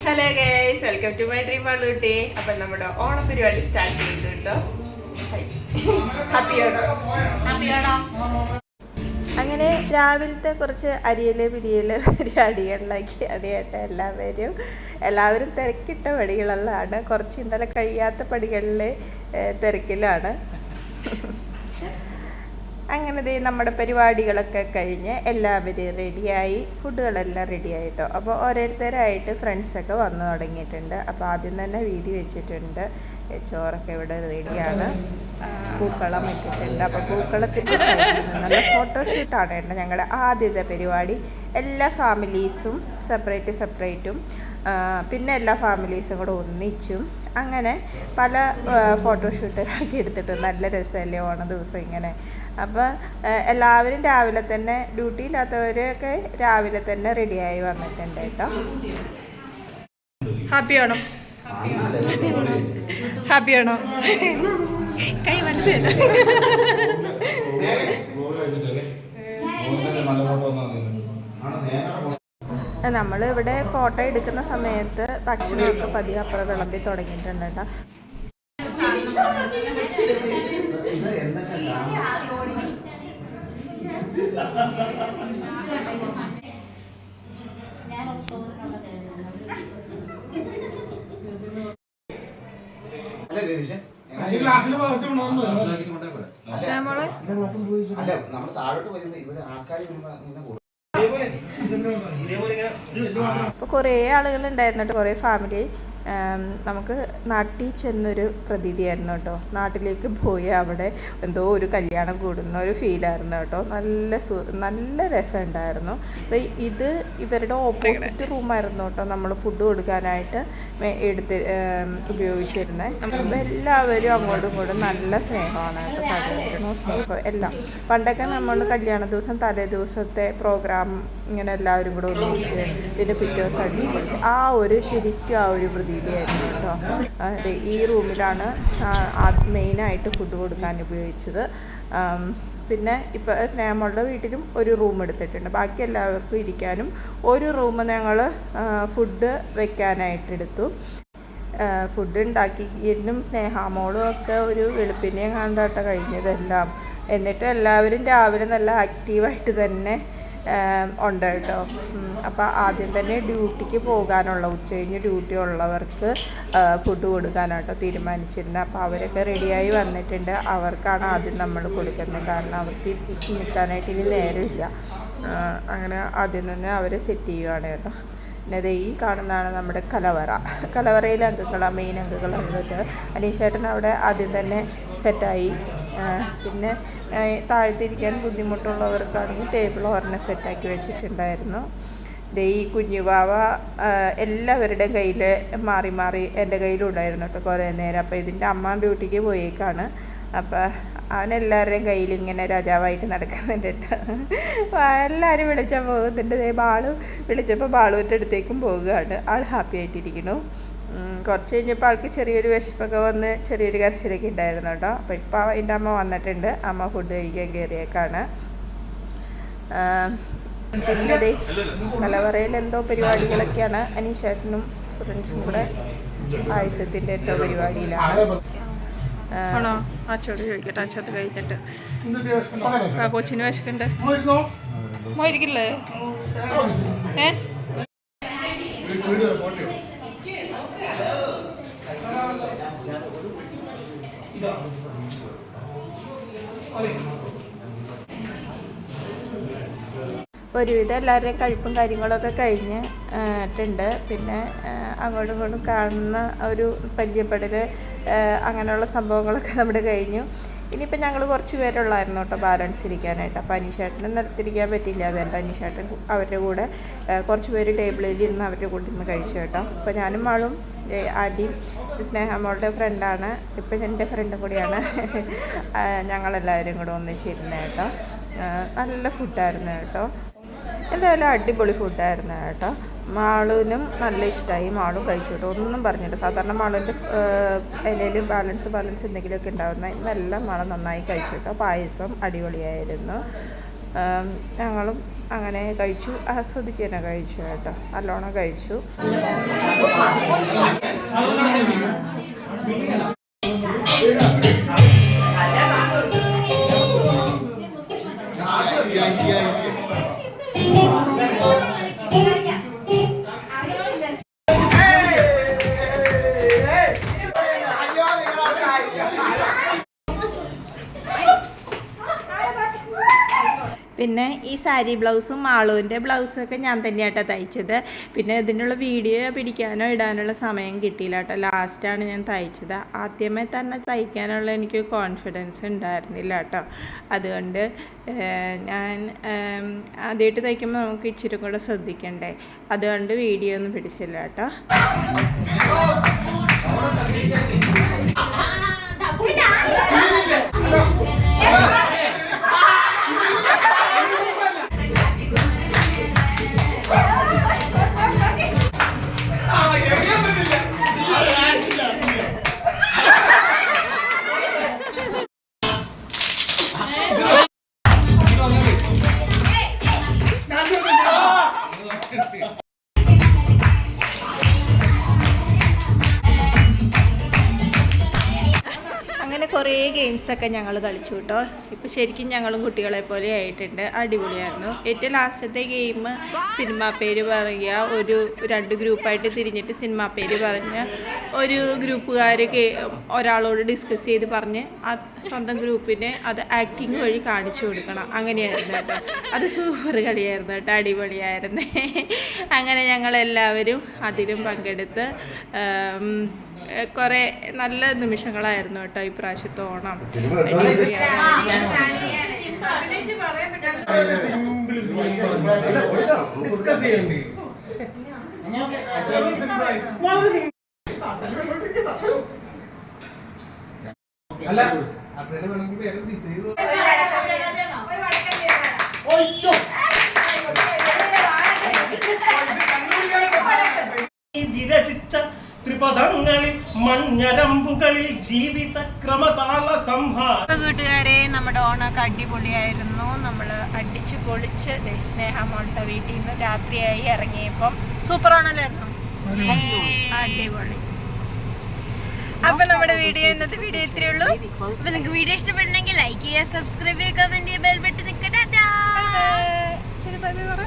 Hello guys, welcome to my dream പാളൂട്ടി. അപ്പം നമ്മുടെ ഓണം പരിപാടി സ്റ്റാർട്ട് ചെയ്തു കേട്ടോ. ഹാപ്പിയാണോ? അങ്ങനെ രാവിലത്തെ കുറച്ച് അരിയല് പിരിയല് പരിപാടികളിലാക്കി അടിയായിട്ട് എല്ലാവരും തിരക്കിട്ട പടികളെല്ലാം. കുറച്ച് ഇന്നലെ കഴിയാത്ത പടികളിലെ തിരക്കിലാണ്. അങ്ങനെ നമ്മുടെ പരിപാടികളൊക്കെ കഴിഞ്ഞ് എല്ലാവരും റെഡിയായി, ഫുഡുകളെല്ലാം റെഡിയായിട്ടോ. അപ്പോൾ ഓരോരുത്തരായിട്ട് ഫ്രണ്ട്സൊക്കെ വന്നു തുടങ്ങിയിട്ടുണ്ട്. അപ്പോൾ ആദ്യം തന്നെ വീതി വെച്ചിട്ടുണ്ട്, ചോറൊക്കെ ഇവിടെ റെഡിയാണ്, പൂക്കളം ഇട്ടിട്ടുണ്ട്. അപ്പോൾ പൂക്കളത്തിൻ്റെ സൈഡിൽ നിന്നുള്ള ഫോട്ടോഷൂട്ടാണ് കേട്ടോ ഞങ്ങളുടെ ആദ്യത്തെ പരിപാടി. എല്ലാ ഫാമിലീസും സെപ്പറേറ്റും പിന്നെ എല്ലാ ഫാമിലീസും കൂടെ ഒന്നിച്ചും അങ്ങനെ പല ഫോട്ടോഷൂട്ടൊക്കെ എടുത്തിട്ട് നല്ല രസമല്ലേ ഓണ ദിവസം ഇങ്ങനെ. അപ്പോൾ എല്ലാവരും രാവിലെ തന്നെ, ഡ്യൂട്ടി ഇല്ലാത്തവരൊക്കെ രാവിലെ തന്നെ റെഡിയായി വന്നിട്ടുണ്ട് കേട്ടോ. ഹാപ്പിയാണോ? കൈ മനസ്സില്ല. നമ്മൾ ഇവിടെ ഫോട്ടോ എടുക്കുന്ന സമയത്ത് ഭക്ഷണമൊക്കെ പതിയെ അപ്പുറം വിളമ്പി തുടങ്ങിയിട്ടുണ്ട് കേട്ടോ. അപ്പോൾ കുറേ ആളുകളുണ്ടായിരുന്നു, കുറേ ഫാമിലി. നമുക്ക് നാട്ടിൽ ചെന്നൊരു പ്രതീതിയായിരുന്നു കേട്ടോ. നാട്ടിലേക്ക് പോയി അവിടെ എന്തോ ഒരു കല്യാണം കൂടുന്ന ഒരു ഫീലായിരുന്നു കേട്ടോ. നല്ല രസമുണ്ടായിരുന്നു. അപ്പോൾ ഇത് ഇവരുടെ ഓപ്പോസിറ്റ് റൂമായിരുന്നു കേട്ടോ നമ്മൾ ഫുഡ് കൊടുക്കാനായിട്ട് ഉപയോഗിച്ചിരുന്നത്. അപ്പോൾ എല്ലാവരും അങ്ങോട്ടും ഇങ്ങോട്ടും നല്ല സ്നേഹമാണ് കേട്ടോ, സഹകരണവും സ്നേഹവും എല്ലാം. പണ്ടൊക്കെ നമ്മൾ കല്യാണ ദിവസം തലേ ദിവസത്തെ പ്രോഗ്രാം ഇങ്ങനെ എല്ലാവരും കൂടെ ഒന്നിച്ച് പിന്നെ പിറ്റേ ദിവസം അടിച്ച് പൊളിച്ച് ശരിക്കും ആ ഒരു പ്രതീതിയായിരുന്നു കേട്ടോ. അതെ, ഈ റൂമിലാണ് മെയിനായിട്ട് ഫുഡ് കൊടുക്കാൻ ഉപയോഗിച്ചത്. പിന്നെ ഇപ്പോൾ സ്നേഹമുള്ള വീട്ടിലും ഒരു റൂം എടുത്തിട്ടുണ്ട്. ബാക്കി എല്ലാവർക്കും ഇരിക്കാനും ഒരു റൂം ഞങ്ങൾ ഫുഡ് വെക്കാനായിട്ട് എടുത്തു. ഫുഡ് ഉണ്ടാക്കിയിട്ടും സ്നേഹാമോളും ഒക്കെ ഒരു വെളുപ്പിനെയും കണ്ടാട്ടോ കഴിഞ്ഞതെല്ലാം. എന്നിട്ട് എല്ലാവരും രാവിലെ നല്ല ആക്റ്റീവായിട്ട് തന്നെ ഉണ്ട് കേട്ടോ. അപ്പോൾ ആദ്യം തന്നെ ഡ്യൂട്ടിക്ക് പോകാനുള്ള, ഉച്ചകഴിഞ്ഞ് ഡ്യൂട്ടി ഉള്ളവർക്ക് ഫുഡ് കൊടുക്കാനാട്ടോ തീരുമാനിച്ചിരുന്നത്. അപ്പോൾ അവരൊക്കെ റെഡിയായി വന്നിട്ടുണ്ട്. അവർക്കാണ് ആദ്യം നമ്മൾ കൊടുക്കുന്നത്, കാരണം അവർക്ക് നിൽക്കാനായിട്ട് ഇനി നേരമില്ല. അങ്ങനെ ആദ്യം തന്നെ അവരെ സെറ്റ് ചെയ്യുകയാണ് കേട്ടോ. പിന്നെ അത് ഈ കാണുന്നതാണ് നമ്മുടെ കലവറയിലെ അംഗങ്ങളാണ്, മെയിൻ അംഗങ്ങളാണ് കേട്ടോ. അനീഷേട്ടൻ അവിടെ ആദ്യം തന്നെ സെറ്റായി. പിന്നെ താഴ്ത്തിരിക്കാൻ ബുദ്ധിമുട്ടുള്ളവർക്കാണെങ്കിൽ ടേബിൾ ഒരെണ്ണം സെറ്റാക്കി വെച്ചിട്ടുണ്ടായിരുന്നു. ഈ കുഞ്ഞുവാവ എല്ലാവരുടെയും കയ്യിൽ മാറി എൻ്റെ കയ്യിലും ഉണ്ടായിരുന്നു കേട്ടോ കുറേ നേരം. അപ്പോൾ ഇതിൻ്റെ അമ്മ ഡ്യൂട്ടിക്ക് പോയേക്കാണ്. അപ്പോൾ അവനെല്ലാവരുടെയും കയ്യിൽ ഇങ്ങനെ രാജാവായിട്ട് നടക്കുന്നുണ്ട് കേട്ടോ. എല്ലാവരും വിളിച്ചാൽ പോകുന്നുണ്ട്. വിളിച്ചപ്പോൾ ബാളുവിൻ്റെ അടുത്തേക്കും പോവുകയാണ്. ആൾ ഹാപ്പി ആയിട്ടിരിക്കുന്നു. കുറച്ച് കഴിഞ്ഞപ്പോൾ ആൾക്ക് ചെറിയൊരു വിശപ്പൊക്കെ വന്ന് ചെറിയൊരു കരച്ചിലൊക്കെ ഉണ്ടായിരുന്നു കേട്ടോ. അപ്പോൾ ഇപ്പോൾ അതിൻ്റെ അമ്മ വന്നിട്ടുണ്ട്. അമ്മ ഫുഡ് കഴിക്കാൻ കയറിയേക്കാണ്. പിന്നെ ദേ കലവറയിൽ എന്തോ പരിപാടികളൊക്കെയാണ്. അനീഷേട്ടനും ഫ്രണ്ട്സും കൂടെ പായസത്തിൻ്റെ എന്തോ പരിപാടിയിലാണ്. ആണോ? അച്ചോട് ചോദിക്കട്ടെ. അച്ചത് കഴിഞ്ഞിട്ട് കൊച്ചിന് വിശക്കുണ്ട്. മോയിരിക്കില്ലേ? ഒരുവിധം എല്ലാവരുടെയും കഴിപ്പും കാര്യങ്ങളൊക്കെ കഴിഞ്ഞിട്ടുണ്ട്. പിന്നെ അങ്ങോട്ടും ഇങ്ങോട്ടും കാണുന്ന ഒരു പരിചയപ്പെടൽ അങ്ങനെയുള്ള സംഭവങ്ങളൊക്കെ നമ്മുടെ കഴിഞ്ഞു. ഇനിയിപ്പോൾ ഞങ്ങൾ കുറച്ച് പേരുള്ളായിരുന്നു കേട്ടോ ബാലൻസ് ഇരിക്കാനായിട്ട്. അപ്പോൾ അനീഷേട്ടന് നിർത്തിരിക്കാൻ പറ്റില്ല. അതുകൊണ്ട് അനീഷേട്ടൻ അവരുടെ കൂടെ കുറച്ച് പേര് ടേബിളിൽ ഇരുന്ന് അവരുടെ കൂടെ ഇരുന്ന് കഴിച്ചു കേട്ടോ. അപ്പോൾ ഞാനും ആളും ആൻറ്റിയും സ്നേഹമ്മളുടെ ഫ്രണ്ടാണ്, ഇപ്പം എൻ്റെ ഫ്രണ്ടും കൂടിയാണ്. ഞങ്ങളെല്ലാവരും കൂടെ ഒന്നിച്ചിരുന്നത് കേട്ടോ. നല്ല ഫുഡായിരുന്നു കേട്ടോ. എന്തായാലും അടിപൊളി ഫുഡായിരുന്നു കേട്ടോ. മാളുവിനും നല്ല ഇഷ്ടമായി. മാളും കഴിച്ചു കേട്ടോ, ഒന്നും പറഞ്ഞിട്ട്. സാധാരണ മാളുവിൻ്റെ ഇലയിൽ ബാലൻസ് എന്തെങ്കിലുമൊക്കെ ഉണ്ടാകുന്ന ഇന്നെല്ലാം മാള് നന്നായി കഴിച്ചു കേട്ടോ. പായസം അടിപൊളിയായിരുന്നു. ഞങ്ങളും അങ്ങനെ കഴിച്ചു, ആസ്വദിച്ച് തന്നെ കഴിച്ചു കേട്ടോ, നല്ലോണം കഴിച്ചു. പിന്നെ ഈ സാരി ബ്ലൗസും മാളുവിൻ്റെ ബ്ലൗസൊക്കെ ഞാൻ തന്നെയാട്ടോ തയ്ച്ചത്. പിന്നെ ഇതിനുള്ള വീഡിയോ പിടിക്കാനോ ഇടാനുള്ള സമയം കിട്ടിയില്ല കേട്ടോ, ലാസ്റ്റാണ് ഞാൻ തയ്ച്ചത്. ആദ്യമേ തന്നെ തയ്ക്കാനുള്ള എനിക്ക് കോൺഫിഡൻസ് ഉണ്ടായിരുന്നില്ല കേട്ടോ. അതുകൊണ്ട് ഞാൻ ആദ്യമായിട്ട് തയ്ക്കുമ്പോൾ നമുക്ക് ഇച്ചിരി കൂടെ ശ്രദ്ധിക്കണ്ടേ, അതുകൊണ്ട് വീഡിയോ ഒന്നും പിടിച്ചില്ല കേട്ടോ. അങ്ങനെ കുറേ ഗെയിംസൊക്കെ ഞങ്ങൾ കളിച്ചു കേട്ടോ. ഇപ്പോൾ ശരിക്കും ഞങ്ങളും കുട്ടികളെ പോലെ ആയിട്ടുണ്ട്, അടിപൊളിയായിരുന്നു. ഏറ്റവും ലാസ്റ്റത്തെ ഗെയിം സിനിമാ പേര് പറയുക, ഒരു 2 ഗ്രൂപ്പായിട്ട് തിരിഞ്ഞിട്ട് സിനിമാ പേര് പറഞ്ഞ് ഒരു ഗ്രൂപ്പുകാർ ഒരാളോട് ഡിസ്കസ് ചെയ്ത് പറഞ്ഞ് സ്വന്തം ഗ്രൂപ്പിനെ അത് ആക്ടിങ് വഴി കാണിച്ചു കൊടുക്കണം, അങ്ങനെയായിരുന്നു കേട്ടോ. അത് സൂപ്പർ കളിയായിരുന്നു കേട്ടോ, അടിപൊളിയായിരുന്നു. അങ്ങനെ ഞങ്ങളെല്ലാവരും അതിലും പങ്കെടുത്ത് കുറേ നല്ല നിമിഷങ്ങളായിരുന്നു കേട്ടോ ഈ പ്രാവശ്യത്തെ ഓണം. ത്രിപദങ്ങളിൽ മഞ്ഞരമ്പുകളിൽ ജീവിത ക്രമതാള സംഹാര. കൂട്ടുകാരെ, നമ്മുടെ ഓണമൊക്കെ അടിപൊളിയായിരുന്നു. നമ്മൾ അടിച്ച് പൊളിച്ച് സ്നേഹമോളുടെ വീട്ടിൽ നിന്ന് രാത്രിയായി ഇറങ്ങിയപ്പം സൂപ്പർ ഓണല്ലായിരുന്നു, അടിപൊളി. അപ്പൊ നമ്മുടെ ഇന്നത്തെ വീഡിയോ ഇത്രയേ ഉള്ളൂ. അപ്പൊ നിങ്ങൾക്ക് വീഡിയോ ഇഷ്ടപ്പെടണമെങ്കിൽ ലൈക്ക് ചെയ്യുക, സബ്സ്ക്രൈബ് ചെയ്യുക, കമന്റ് ചെയ്യുക, ബെൽ ബട്ടൺ നിൽക്കുക. ബൈ ബൈ പറ.